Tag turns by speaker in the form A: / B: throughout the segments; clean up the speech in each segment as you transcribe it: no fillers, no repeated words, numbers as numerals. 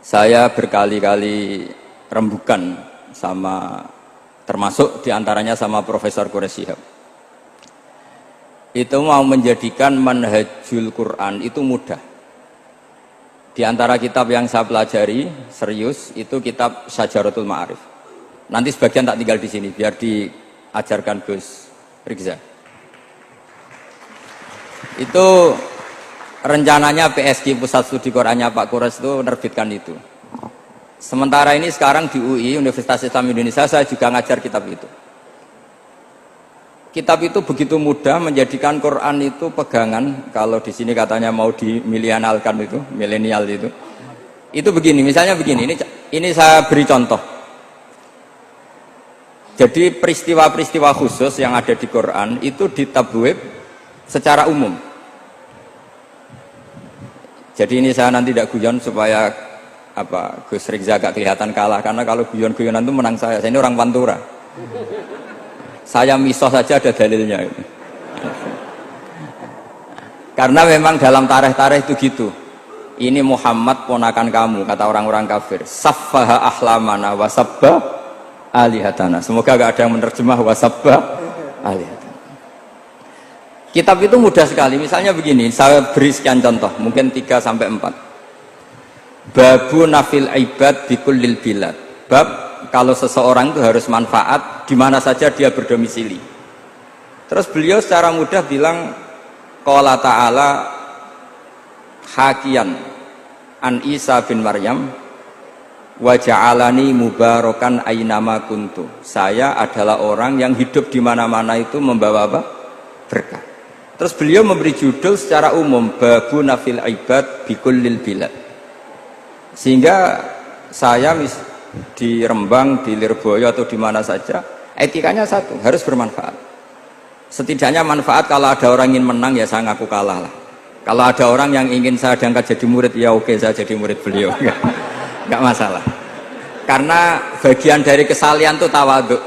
A: Saya berkali-kali rembukan sama, termasuk diantaranya sama Profesor Quraish Shihab. Itu mau menjadikan manhajul Quran itu mudah. Di antara kitab yang saya pelajari serius itu kitab Syajaratul Ma'arif. Nanti sebagian tak tinggal di sini biar diajarkan Gus Rizza. Itu rencananya PSG Pusat Studi Qurannya Pak Quraish itu menerbitkan itu. Sementara ini sekarang di UI Universitas Islam Indonesia saya juga ngajar kitab itu. Kitab itu begitu mudah menjadikan Quran itu pegangan. Kalau di sini katanya mau dimilenialkan itu, milenial itu. Itu begini, misalnya begini. Ini saya beri contoh. Jadi peristiwa-peristiwa khusus yang ada di Quran itu ditabwib secara umum. Jadi ini saya nanti tidak guyon supaya Gus Rizza gak kelihatan kalah, karena kalau guyon-guyonan itu menang saya. Saya ini orang Pantura. Saya misoh saja ada dalilnya. Karena memang dalam tarikh-tarikh itu gitu. Ini Muhammad ponakan kamu, kata orang-orang kafir. Saffaha ahlamana wasabba alihatana. Semoga gak ada yang menerjemah wasabba alihatana. Kitab itu mudah sekali. Misalnya begini, saya beri sekian contoh, mungkin 3-4. Babu nafil ibad bikullil bilad. Bab kalau seseorang itu harus manfaat di mana saja dia berdomisili. Terus beliau secara mudah bilang qala ta'ala hakian an Isa bin Maryam wa ja'alani mubarakan ainama kuntu. Saya adalah orang yang hidup di mana-mana itu membawa apa? Berkah. Terus beliau memberi judul secara umum babu nafil ibad bikullil bilad. Sehingga saya di Rembang, di Lirboyo atau di mana saja, etikanya satu, harus bermanfaat. Setidaknya manfaat kalau ada orang ingin menang ya saya ngaku kalah lah. Kalau ada orang yang ingin saya diangkat jadi murid ya oke, saya jadi murid beliau. Enggak masalah. Karena bagian dari kesalian itu tawadhu.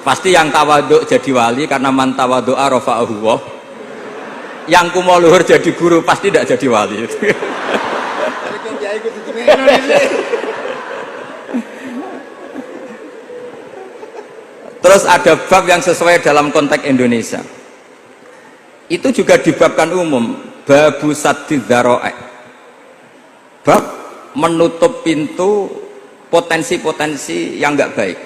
A: Pasti yang tawadhu jadi wali karena man tawadhu'a rafa'ahu Allah. Yang kumo luhur jadi guru pasti tidak jadi wali. Terus ada bab yang sesuai dalam konteks Indonesia. Itu juga dibabkan umum, babu saddid dzara'i. Bab menutup pintu potensi-potensi yang enggak baik.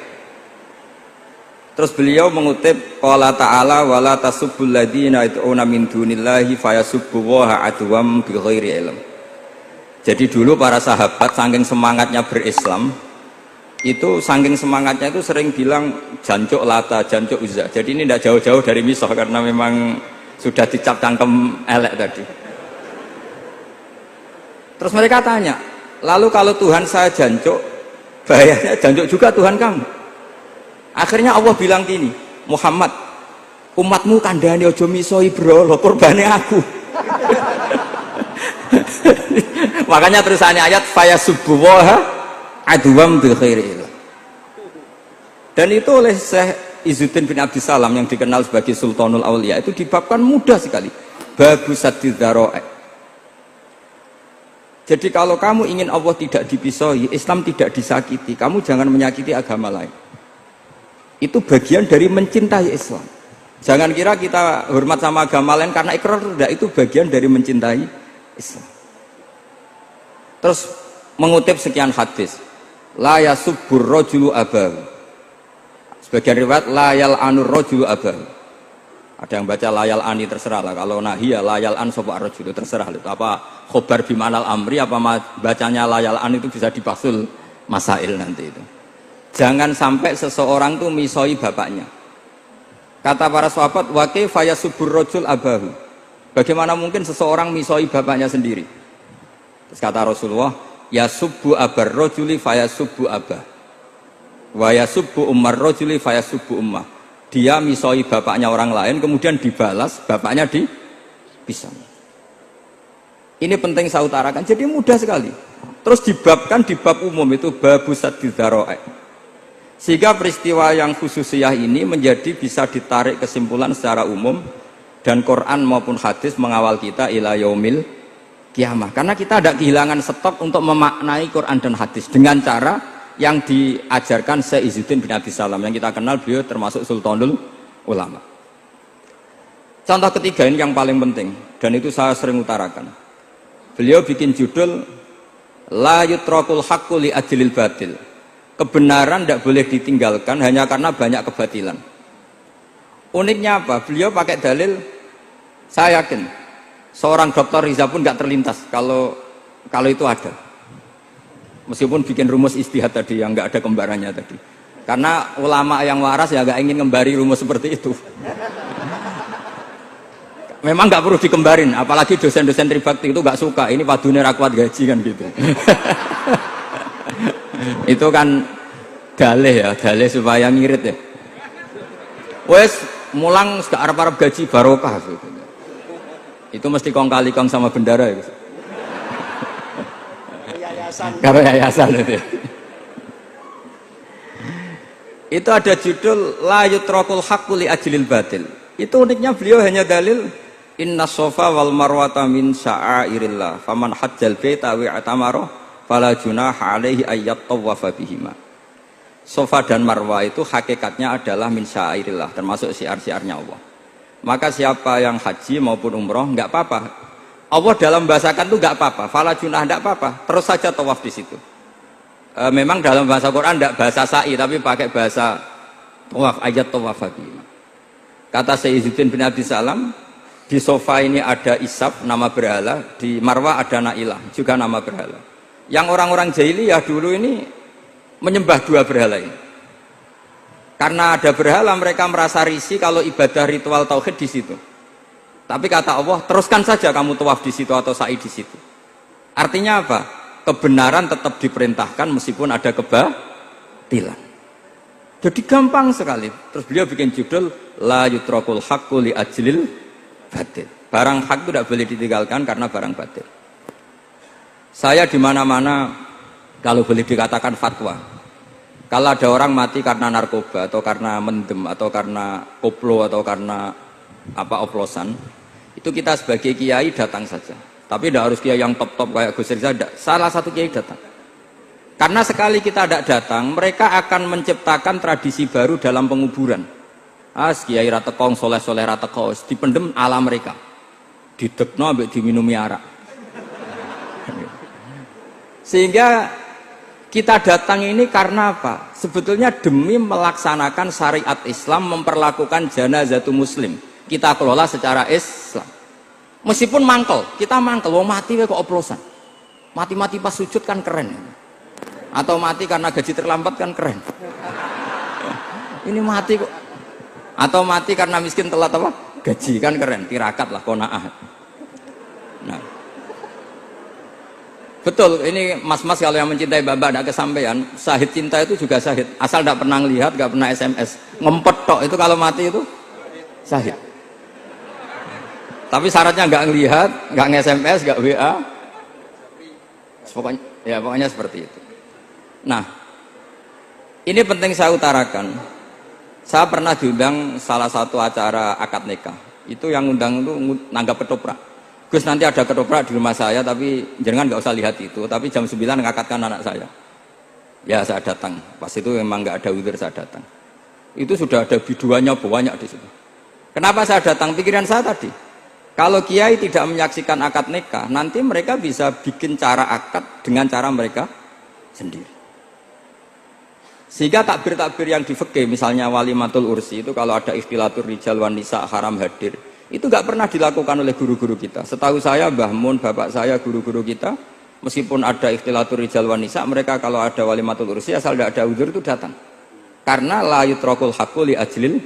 A: Terus beliau mengutip qala ta'ala wala tasubbul ladzina yad'una min dunillahi fayasubbullaha adwam bighairi ilm. Jadi dulu para sahabat saking semangatnya berislam, itu saking semangatnya itu sering bilang jancuk Lata, jancuk Uzza. Jadi ini tidak jauh-jauh dari misoh karena memang sudah dicap cangkem elek tadi. Terus mereka tanya, lalu kalau Tuhan saya jancuk, bahayanya jancuk juga Tuhan kamu. Akhirnya Allah bilang gini, Muhammad, umatmu kandhane aja misoi bro, kurbane aku. Makanya terusannya ayat fayasubbuha adwam bil khairi. Dan itu oleh Syekh Izzuddin bin Abdissalam yang dikenal sebagai Sultanul Aulia itu dibabkan mudah sekali. Babu saddid dzara'i. Jadi kalau kamu ingin Allah tidak dipisoi, Islam tidak disakiti, kamu jangan menyakiti agama lain. Itu bagian dari mencintai Islam. Jangan kira kita hormat sama agama lain karena ikrar, tidak, itu bagian dari mencintai Islam. Terus mengutip sekian hadis, la yasubbur rajulu abahu. Sebagian riwayat la yal'anur rajulu abahu. Ada yang baca la yal'ani, terserah lah. Kalau nahiya la yal'an sapa rajulu, terserah itu apa khobar bimanal amri apa bacanya la yal'an itu bisa dipasul masail nanti itu. Jangan sampai seseorang tuh misoi bapaknya. Kata para sahabat, wa kaifa yasubbur rajul abahu. Bagaimana mungkin seseorang misoi bapaknya sendiri? Terus kata Rasulullah, yasubbu abar rajuli fayasubbu abah. Wa yasubbu ummar rajuli fayasubbu ummah. Dia misoi bapaknya orang lain kemudian dibalas bapaknya dipisah. Ini penting saya utarakan. Jadi mudah sekali. Terus dibabkan di bab umum itu babu saddid dzara'i. Sehingga peristiwa yang khususiyah ini menjadi bisa ditarik kesimpulan secara umum dan Quran maupun hadis mengawal kita ila yaumil kiamah. Karena kita tidak kehilangan stok untuk memaknai Quran dan hadis dengan cara yang diajarkan Syekh Izzuddin bin Abdissalam yang kita kenal, beliau termasuk Sultanul Ulama. Contoh ketiga ini yang paling penting dan itu saya sering utarakan. Beliau bikin judul La yutrakul haqqu li ajlil batil. Kebenaran tidak boleh ditinggalkan hanya karena banyak kebatilan. Uniknya apa? Beliau pakai dalil, saya yakin seorang Dr. Riza pun nggak terlintas kalau itu ada. Meskipun bikin rumus istihad tadi yang nggak ada kembarannya tadi. Karena ulama yang waras ya nggak ingin ngembari rumus seperti itu. Memang nggak perlu dikembarin, apalagi dosen-dosen tribakti itu nggak suka. Ini padune ra kuat gaji kan gitu. Itu kan dalih supaya ngirit ya. Wes mulang gak arep-arep gaji barokah gitu. Itu mesti kong kali kong sama bendara ya. Karo yayasan itu. Itu ada judul La yutrakul haqqu li ajlil batil. Itu uniknya beliau hanya dalil Inna sofa wal marwata min sya'airillah faman hajjal baita wa atamara fala junaha alaihi ayyat tawafa bihima. Sofa dan marwah itu hakikatnya adalah min sya'airillah, termasuk syiar-syiarnya Allah. Maka siapa yang haji maupun umroh nggak apa-apa. Allah dalam bahasakan itu nggak apa-apa, fala junah nggak apa-apa, terus saja tawaf di situ. Memang dalam bahasa Quran tidak bahasa sa'i tapi pakai bahasa tawaf, ayat tawafa bihima. Kata Syekh Izzuddin bin Abdissalam, di sofa ini ada Isab, nama berhala, di marwah ada Nailah, juga nama berhala. Yang orang-orang jahiliyah dulu ini menyembah dua berhala ini. Karena ada berhala mereka merasa risih kalau ibadah ritual tauhid di situ. Tapi kata Allah, teruskan saja kamu tawaf di situ atau sa'i di situ. Artinya apa? Kebenaran tetap diperintahkan meskipun ada kebatilan. Jadi gampang sekali. Terus beliau bikin judul La yutrakul haqqu li ajlil batil. Barang hak itu tidak boleh ditinggalkan karena barang batil. Saya di mana-mana kalau boleh dikatakan fatwa. Kalau ada orang mati karena narkoba atau karena mendem atau karena koplo atau karena oplosan, itu kita sebagai kiai datang saja. Tapi tidak harus kiai yang top-top kayak Gus Riza, salah satu kiai datang. Karena sekali kita tidak datang, mereka akan menciptakan tradisi baru dalam penguburan. Kiai ratekong, soleh-soleh ratekong, dipendem ala mereka. Didekno ambek diminumi arak. Sehingga kita datang ini karena apa? Sebetulnya demi melaksanakan syariat Islam, memperlakukan janazatu muslim. Kita kelola secara Islam. Meskipun mangkel, kita mangkel, wong mati kok oplosan. Mati-mati pas sujud kan keren. Atau mati karena gaji terlambat kan keren. Ini mati kok. Atau mati karena miskin telat apa? Gaji kan keren, tirakat lah, qanaah. Nah. Betul, ini mas-mas kalau yang mencintai Mbak tidak kesampaian, syahid cinta itu juga syahid. Asal tidak pernah lihat, tidak pernah SMS. Ngempet tok itu kalau mati itu syahid. Tapi syaratnya nggak ngelihat, nggak nge-SMS, nggak WA. Pokoknya seperti itu. Nah, ini penting saya utarakan. Saya pernah diundang salah satu acara akad nikah. Itu yang undang itu nanggap ketoprak. Gus nanti ada ketoprak di rumah saya, tapi jangan nggak usah lihat itu. Tapi jam 9 ngakatkan anak saya. Ya saya datang. Pas itu memang nggak ada udzur saya datang. Itu sudah ada biduannya banyak di situ. Kenapa saya datang? Pikiran saya tadi. Kalau kiai tidak menyaksikan akad nikah, nanti mereka bisa bikin cara akad dengan cara mereka sendiri. Sehingga takbir-takbir yang di fikih, misalnya walimatul ursi itu kalau ada ikhtilatur rijal wan nisa haram hadir, itu nggak pernah dilakukan oleh guru-guru kita. Setahu saya Mbah Mun, bapak saya, guru-guru kita, meskipun ada ikhtilatur rijal wan nisa, mereka kalau ada walimatul ursi asal tidak ada udzur itu datang. Karena la yutrakul haqqu li ajlil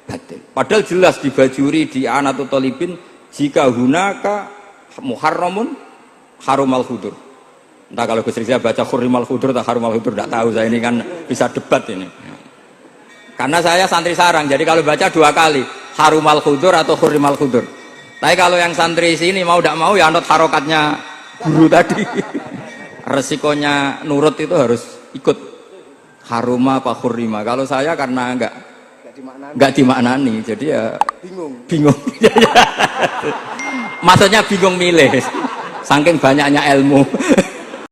A: batil. Padahal jelas di Bajuri, di Anatut Thalibin, jika hunaka muharramun harumal hudur. Entah kalau Gus Riza baca hurrimal hudur atau harumal hudur, tidak tahu saya, ini kan bisa debat ini. Karena saya santri sarang, jadi kalau baca dua kali harumal hudur atau hurrimal hudur. Tapi kalau yang santri sini mau tidak mau ya anut harokatnya guru tadi. Resikonya nurut itu harus ikut haruma apa hurrima. Kalau saya karena enggak nggak dimaknani, jadi ya
B: bingung.
A: Maksudnya bingung milih, saking banyaknya ilmu.